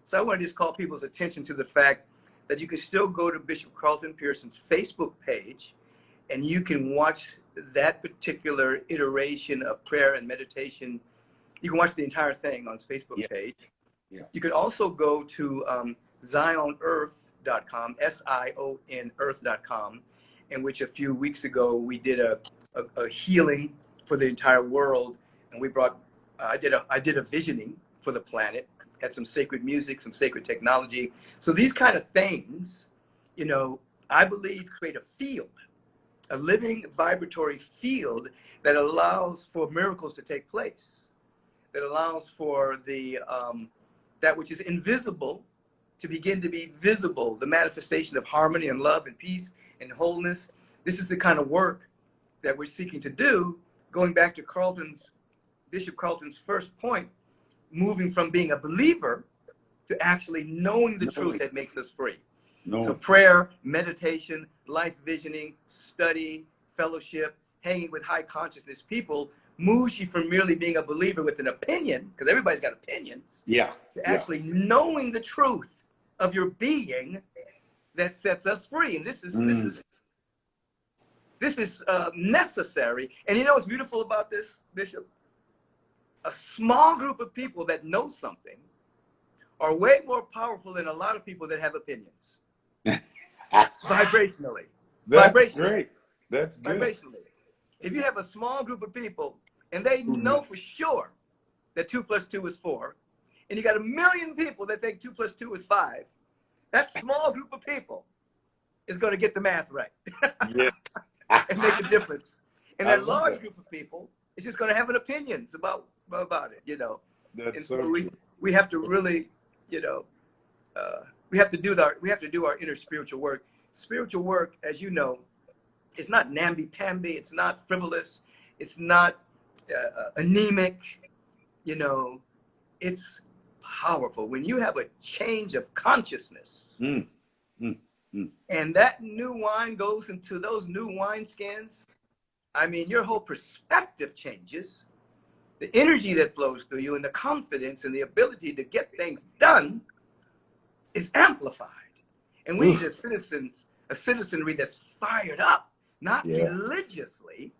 So I want to just call people's attention to the fact that you can still go to Bishop Carlton Pearson's Facebook page and you can watch that particular iteration of prayer and meditation. You can watch the entire thing on his Facebook page. Yeah. You can also go to zionearth.com, SION earth.com, in which a few weeks ago we did a healing for the entire world, and we brought I did a visioning for the planet, had some sacred music, some sacred technology. So these kind of things, I believe create a field, a living vibratory field that allows for miracles to take place, that allows for the that which is invisible to begin to be visible, the manifestation of harmony and love and peace and wholeness. This is the kind of work that we're seeking to do, going back to Bishop Carlton's first point, moving from being a believer to actually knowing the truth that makes us free. So prayer, meditation, life visioning, study, fellowship, hanging with high consciousness people moves you from merely being a believer with an opinion, because everybody's got opinions, to actually knowing the truth of your being that sets us free. And this is necessary. And you know what's beautiful about this, Bishop? A small group of people that know something are way more powerful than a lot of people that have opinions. Vibrationally. That's great. That's good. Vibrationally. If you have a small group of people and they know for sure that 2 + 2 is 4, and you got 1 million people that think 2 + 2 is 5, that small group of people is going to get the math right and make a difference. And that large group of people is just going to have an opinions about it, That's and so we have to really, we have to do our inner spiritual work. Spiritual work, as you know, is not namby-pamby. It's not frivolous. It's not anemic. It's powerful. When you have a change of consciousness and that new wine goes into those new wineskins, your whole perspective changes. The energy that flows through you and the confidence and the ability to get things done is amplified. And we need a citizenry that's fired up, not religiously,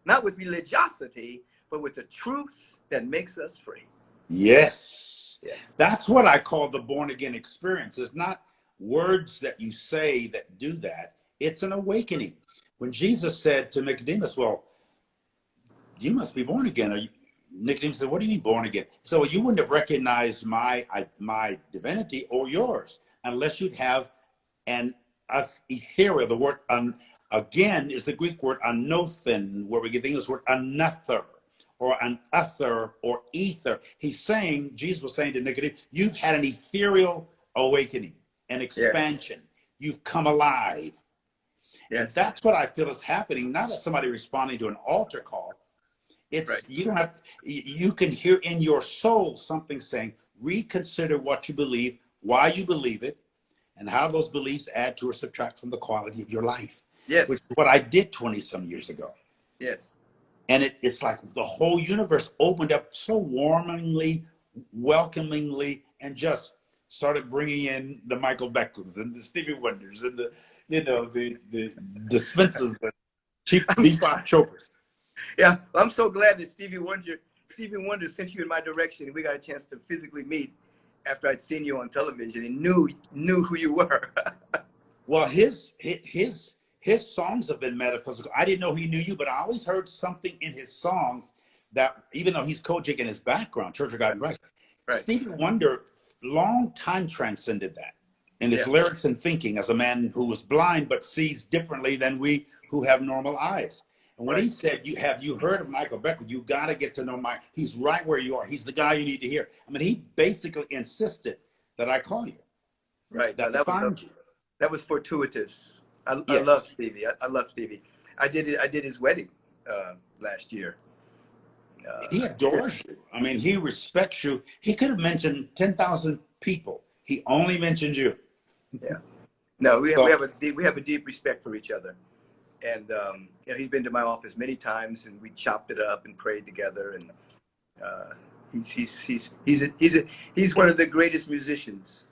not with religiosity, but with the truth that makes us free. Yes. Yeah. That's what I call the born again experience. It's not words that you say that do that. It's an awakening. When Jesus said to Nicodemus, well, you must be born again. Nicodemus said, what do you mean born again? So you wouldn't have recognized my divinity or yours unless you'd have an ethereal. The word again is the Greek word anothen, where we get the English word another or an ether or ether. Jesus was saying to Nicodemus, you've had an ethereal awakening, an expansion. You've come alive. Yes. And that's what I feel is happening, not as somebody responding to an altar call. It's you can hear in your soul something saying, reconsider what you believe, why you believe it, and how those beliefs add to or subtract from the quality of your life. Yes. Which is what I did 20-some years ago. Yes. And it's like the whole universe opened up so warmingly, welcomingly, and just started bringing in the Michael Beckwiths and the Stevie Wonders and the Spencers Cheap I'm beef fine. chokers. Yeah, I'm so glad that Stevie Wonder sent you in my direction, and we got a chance to physically meet after I'd seen you on television and knew who you were. Well, his songs have been metaphysical. I didn't know he knew you, but I always heard something in his songs that, even though he's Kojic in his background, Church of God in Christ, Right. Stevie Wonder long time transcended that in his Yeah. lyrics and thinking as a man who was blind but sees differently than we who have normal eyes. And when he said, you heard of Michael Beckwith? You got to get to know Mike. He's right where you are. He's the guy you need to hear. I mean, he basically insisted that I call you, Right. that I find you. That was fortuitous. I Yes. love Stevie. I love Stevie. I did his wedding last year. He adores you. I mean, he respects you. He could have mentioned 10,000 people. He only mentioned you. Yeah. No, we So- have a deep respect for each other, and you know, he's been to my office many times, and we chopped it up and prayed together. And he's one of the greatest musicians,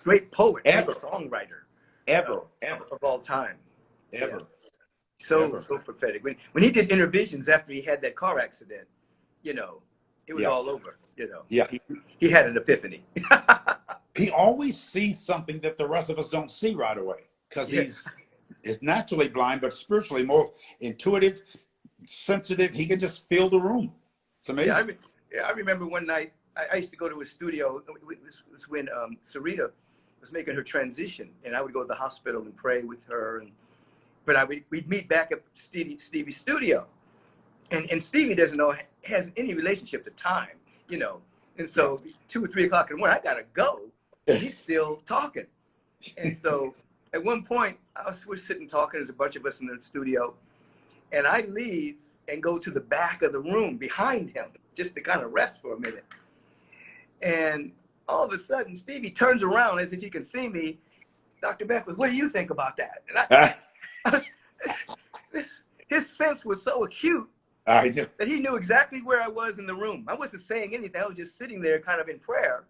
great poet, great Ever. songwriter, Ever. of all time. Ever. Yeah. So Ever. so prophetic. When he did intervisions after he had that car accident, you know, it was Yeah. all over. You know, Yeah. He had an epiphany. He always sees something that the rest of us don't see right away, because Yes. he's naturally blind, but spiritually more intuitive, sensitive. He can just feel the room. It's amazing. I remember one night I used to go to his studio. It was when Sarita was making her transition, and I would go to the hospital and pray with her. But we'd meet back at Stevie's studio, and Stevie doesn't know has any relationship to time, you know. And so 2 or 3 o'clock in the morning, I gotta go. And he's still talking. And so at one point, we're sitting talking. There's a bunch of us in the studio, and I leave and go to the back of the room behind him just to kind of rest for a minute. And all of a sudden, Stevie turns around as if he can see me. Dr. Beckwith, what do you think about that? And his sense was so acute I do. that he knew exactly where I was in the room. I wasn't saying anything. I was just sitting there kind of in prayer.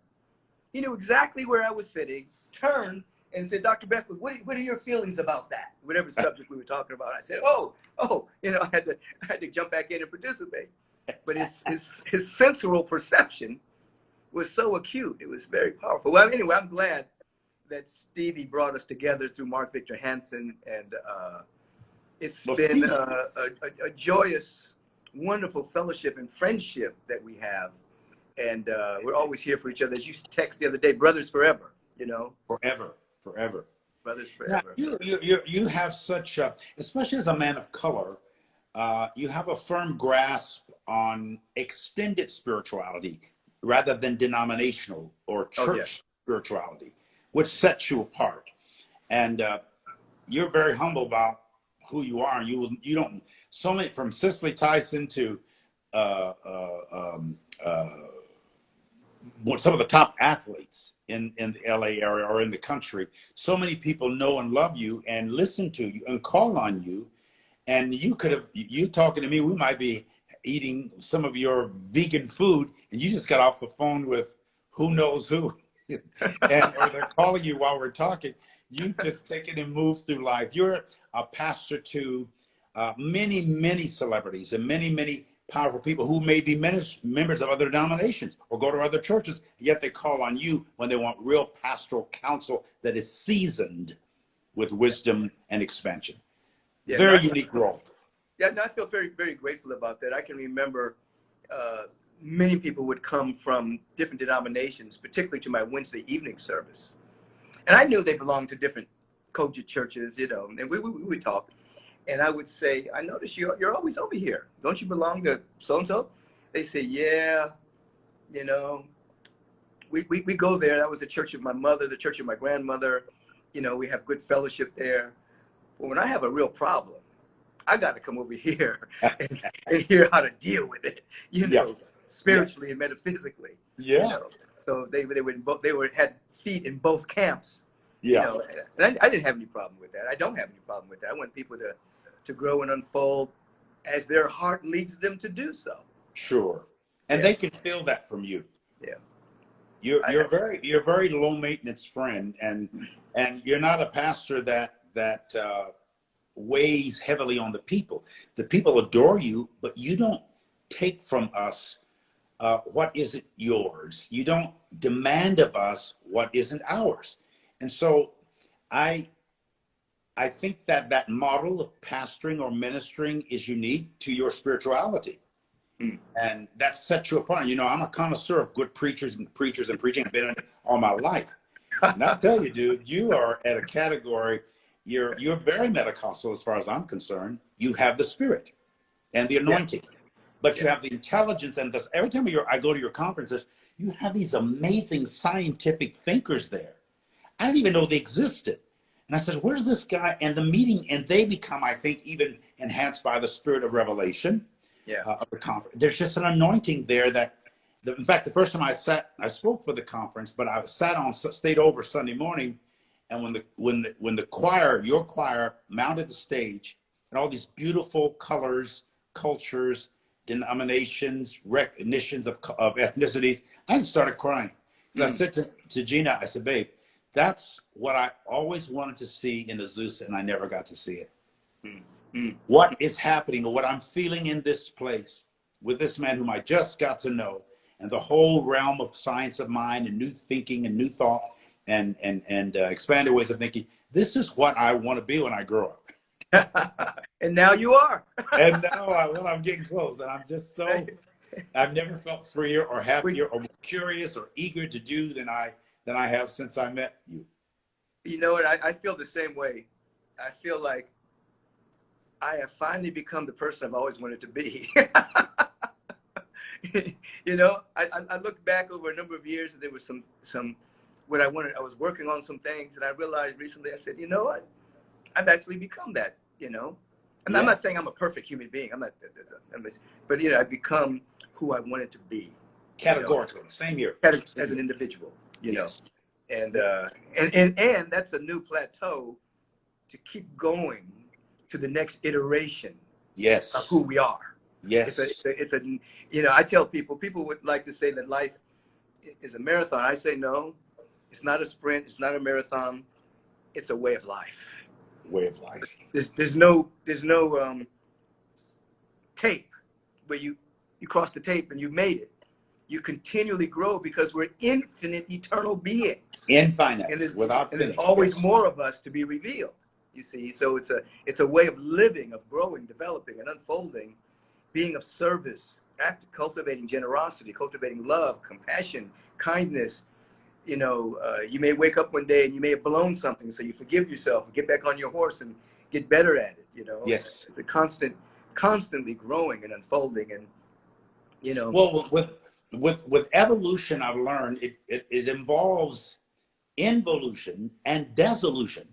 He knew exactly where I was sitting, turned and said, Dr. Beckwith, what are your feelings about that? Whatever subject we were talking about. I said, oh, you know, I had to jump back in and participate. But his sensual perception was so acute. It was very powerful. Well, anyway, I'm glad that Stevie brought us together through Mark Victor Hansen, and it's been a joyous, wonderful fellowship and friendship that we have, and we're always here for each other. As you text the other day, brothers forever, you know. Forever. Brothers Now, forever. you have such a, especially as a man of color, you have a firm grasp on extended spirituality rather than denominational or church spirituality, which sets you apart. And you're very humble about who you are. You don't, so many, from Cicely Tyson to some of the top athletes in the LA area or in the country, so many people know and love you and listen to you and call on you. And you talking to me, we might be eating some of your vegan food, and you just got off the phone with who knows who. or they're calling you while we're talking. You just take it and move through life. You're a pastor to many celebrities and many powerful people who may be members of other denominations or go to other churches, yet they call on you when they want real pastoral counsel that is seasoned with wisdom and expansion. Yeah, Very unique role. Yeah, no, I feel very, very grateful about that. I can remember many people would come from different denominations, particularly to my Wednesday evening service. And I knew they belonged to different Kojic churches, you know, and we would talk. And I would say, I notice you're always over here. Don't you belong to so-and-so? They say, yeah, you know, we go there. That was the church of my mother, the church of my grandmother. You know, we have good fellowship there. But when I have a real problem, I got to come over here and hear how to deal with it, you know, spiritually and metaphysically. Yeah. You know? So they had feet in both camps. Yeah. You know, and I didn't have any problem with that. I don't have any problem with that. I want people to grow and unfold as their heart leads them to do so. Sure. And they can feel that from you. Yeah. You're a very low maintenance friend, and you're not a pastor that weighs heavily on the people. The people adore you, but you don't take from us what isn't yours. You don't demand of us what isn't ours. And so I think that that model of pastoring or ministering is unique to your spirituality. And that sets you apart. You know, I'm a connoisseur of good preachers and preaching. I've been in it all my life. And I'll tell you, dude, you are at a category, you're very metacostal as far as I'm concerned. You have the spirit and the anointing, but you have the intelligence. And this, every time I go to your conferences, you have these amazing scientific thinkers there. I didn't even know they existed. And I said, where's this guy? And the meeting, and they become, I think, even enhanced by the spirit of revelation of the conference. There's just an anointing there that, in fact, the first time I spoke for the conference, but I stayed over Sunday morning. And when the choir, your choir, mounted the stage, and all these beautiful colors, cultures, denominations, recognitions of ethnicities, I just started crying. So I said to Gina, I said, babe, that's what I always wanted to see in Azusa, and I never got to see it. What is happening, or what I'm feeling in this place with this man whom I just got to know, and the whole realm of science of mind and new thinking and new thought and expanded ways of thinking. This is what I want to be when I grow up. And now you are. And now I'm getting close, and I'm just so, I've never felt freer or happier or more curious or eager to do than I have since I met you. You know what? I feel the same way. I feel like I have finally become the person I've always wanted to be. You know, I look back over a number of years, and there was some what I wanted. I was working on some things, and I realized recently, I said, you know what? I've actually become that, you know. And I'm not saying I'm a perfect human being. I'm not, but you know, I've become who I wanted to be. Categorically, same here. As an individual, you know. And that's a new plateau to keep going to the next iteration of who we are. Yes. It's a you know, I tell people would like to say that life is a marathon. I say no, it's not a sprint, it's not a marathon, it's a way of life. Way of life. There's no tape where you cross the tape and you made it. You continually grow because we're infinite, eternal beings. Infinite. And there's always more of us to be revealed. You see, so it's a way of living, of growing, developing, and unfolding, being of service, cultivating generosity, cultivating love, compassion, kindness. You know, you may wake up one day and you may have blown something, so you forgive yourself and get back on your horse and get better at it. You know, yes, it's a constantly growing and unfolding, and you know. Well, with evolution, I've learned it involves involution and dissolution.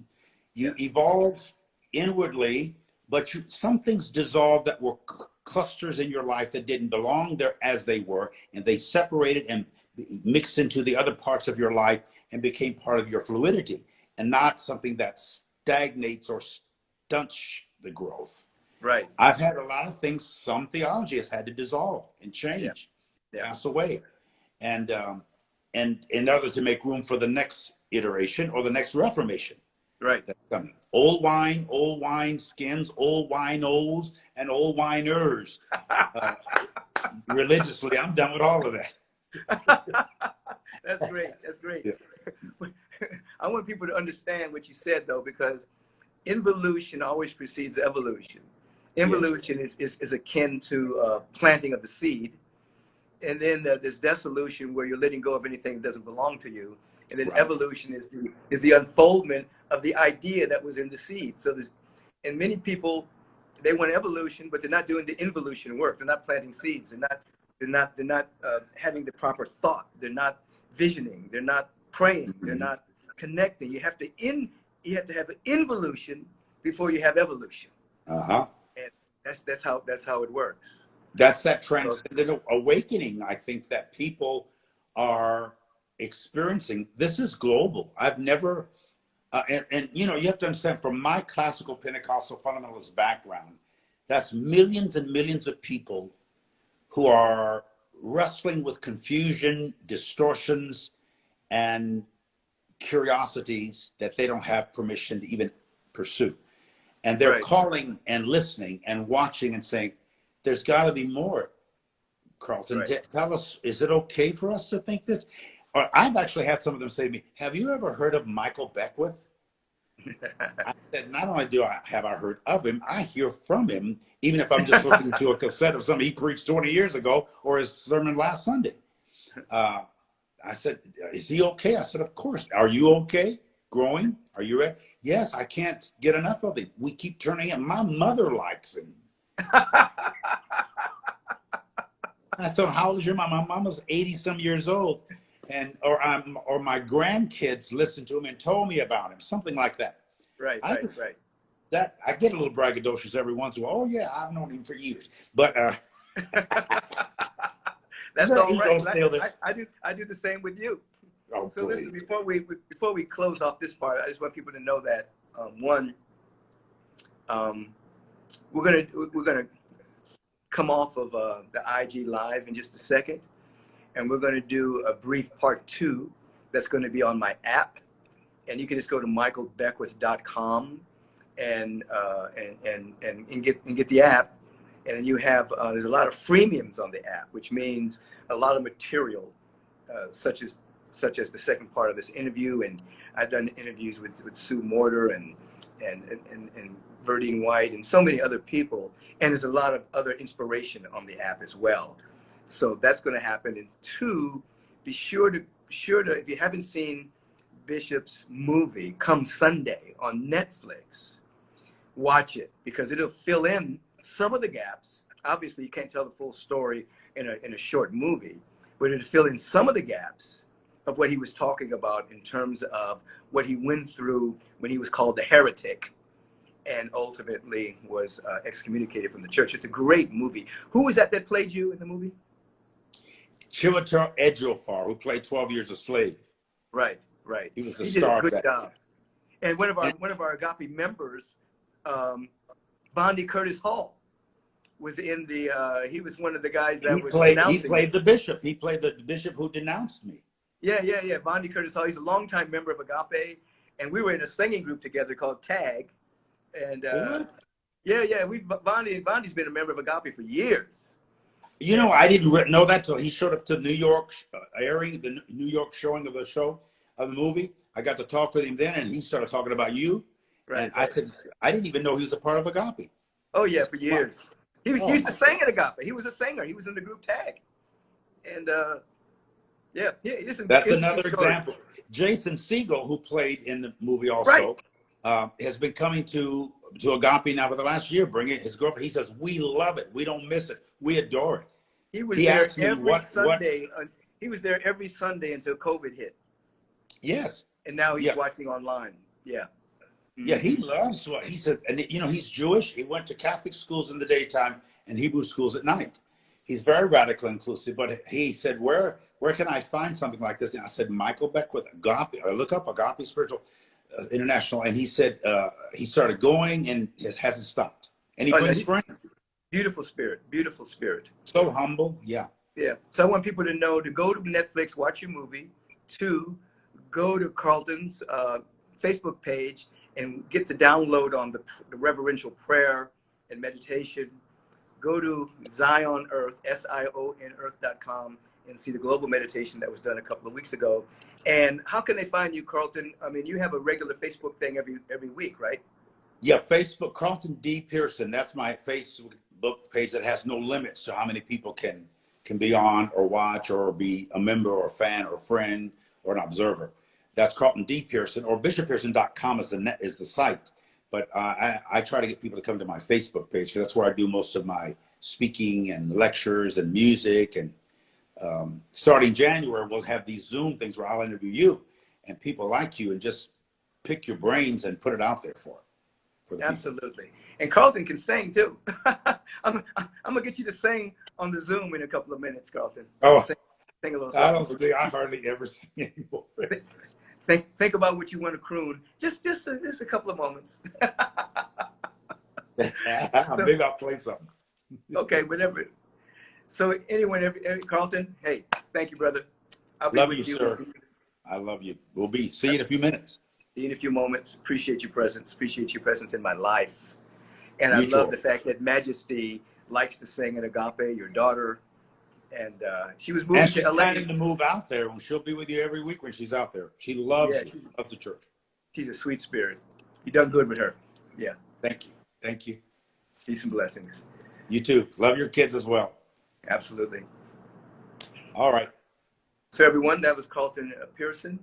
You evolve inwardly, but some things dissolve that were clusters in your life that didn't belong there as they were, and they separated and mixed into the other parts of your life and became part of your fluidity, and not something that stagnates or stunts the growth. Right. I've had a lot of things, some theology has had to dissolve and change, pass away, and in order to make room for the next iteration or the next reformation. Right. That's coming. Old wine skins, old winos, and old winers. Religiously, I'm done with all of that. That's great. That's great. Yeah. I want people to understand what you said, though, because involution always precedes evolution. Involution is akin to planting of the seed. And then there's dissolution, where you're letting go of anything that doesn't belong to you. And then evolution is the unfoldment of the idea that was in the seed. So and many people, they want evolution, but they're not doing the involution work. They're not planting seeds. They're not having the proper thought. They're not visioning. They're not praying. They're not connecting. You have to have an involution before you have evolution. And that's how it works. That's that transcendent awakening, I think, that people are experiencing. This is global. I've never, and you know, you have to understand, from my classical Pentecostal fundamentalist background, that's millions and millions of people who are wrestling with confusion, distortions, and curiosities that they don't have permission to even pursue. And they're Right. calling and listening and watching and saying, there's got to be more. Carlton, Right. tell us, is it okay for us to think this? Or I've actually had some of them say to me, have you ever heard of Michael Beckwith? I said, not only have I heard of him, I hear from him, even if I'm just listening to a cassette of something he preached 20 years ago or his sermon last Sunday. I said, is he okay? I said, of course. Are you okay? Growing? Are you ready? Yes, I can't get enough of him. We keep turning him. My mother likes him. I thought, how old is your mom? My mama's 80-some years old. Or my grandkids listened to him and told me about him, something like that. Right. I get a little braggadocious every once in a while. Oh yeah, I've known him for years. But that's all right. I do the same with you. Oh, so listen, before we close off this part, I just want people to know that we're gonna come off of the IG live in just a second, and we're gonna do a brief part 2 that's going to be on my app, and you can just go to michaelbbeckwith.com and get the app, and then you have there's a lot of freemiums on the app, which means a lot of material, such as the second part of this interview, and I've done interviews with Sue Morter and Verdine White and so many other people, and there's a lot of other inspiration on the app as well. So that's going to happen. And 2, be sure to if you haven't seen Bishop's movie Come Sunday on Netflix, watch it, because it'll fill in some of the gaps. Obviously, you can't tell the full story in a short movie, but it'll fill in some of the gaps of what he was talking about in terms of what he went through when he was called the heretic and ultimately was excommunicated from the church. It's a great movie. Who was that played you in the movie? Chiwetel Ejiofor, who played 12 Years a Slave. Right. He was the He star did a of good that. job. And one of our Agape members, Bondi Curtis Hall, was in the. He was one of the guys that was denouncing. He played the bishop. He played the bishop who denounced me. Yeah. Bondi Curtis Hall. He's a longtime member of Agape, and we were in a singing group together called Tag. And Bondi's been a member of Agape for years. You know, I didn't know that till he showed up to New York airing, the New York showing of the show, of the movie. I got to talk with him then, and he started talking about you. Right. And I said, I didn't even know he was a part of Agape. Oh yeah, for years. He used to sing at Agape. He was a singer. He was in the group Tag. And that's another example. Jason Segel, who played in the movie also, has been coming to Agape now for the last year, bringing his girlfriend. He says, we love it. We don't miss it. We adore it. He was there every Sunday. He was there every Sunday until COVID hit. Yes. And now he's watching online. Yeah. Yeah, he loves what he said. And, you know, he's Jewish. He went to Catholic schools in the daytime and Hebrew schools at night. He's very radical inclusive, but he said, where can I find something like this? And I said, Michael Beckwith, Agape. I look up Agape Spiritual International. And he said, he started going and hasn't stopped. And he brings friends. Beautiful spirit. So humble. Yeah. So I want people to know to go to Netflix, watch your movie. 2, go to Carlton's Facebook page and get the download on the reverential prayer and meditation. Go to Zion Earth, SION Earth.com, and see the global meditation that was done a couple of weeks ago. And how can they find you, Carlton? I mean, you have a regular Facebook thing every week, right? Yeah, Facebook, Carlton D. Pearson. That's my Facebook page that has no limits to how many people can be on or watch or be a member or a fan or a friend or an observer. That's Carlton D. Pearson, or bishoppearson.com is the site. But I try to get people to come to my Facebook page, because that's where I do most of my speaking and lectures and music. And starting January, we'll have these Zoom things where I'll interview you and people like you and just pick your brains and put it out there for the Absolutely. People. And Carlton can sing too. I'm gonna get you to sing on the Zoom in a couple of minutes, Carlton. Oh, sing a little something. I hardly ever sing anymore. Think about what you want to croon. Just a couple of moments. Maybe I'll play something. Okay, whatever. So Carlton, hey, thank you, brother. I'll be with you, sir. I love you. See you in a few minutes. See you in a few moments. Appreciate your presence. Appreciate your presence in my life. And I love the Mutual. fact that Majesty likes to sing at Agape, your daughter. And she was moving And to she's LA. planning to move out there, and she'll be with you every week when she's out there. She loves Yeah, you. Loves the church. she's a sweet spirit. You done good with her. Yeah, Thank you. Thank you. peace and blessings. You too. Love your kids as well. Absolutely. All right. So everyone, that was Carlton Pearson,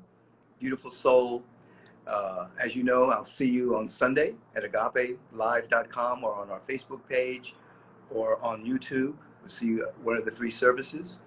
beautiful soul. As you know, I'll see you on Sunday at agapelive.com or on our Facebook page or on YouTube. We'll see you at one of the 3 services.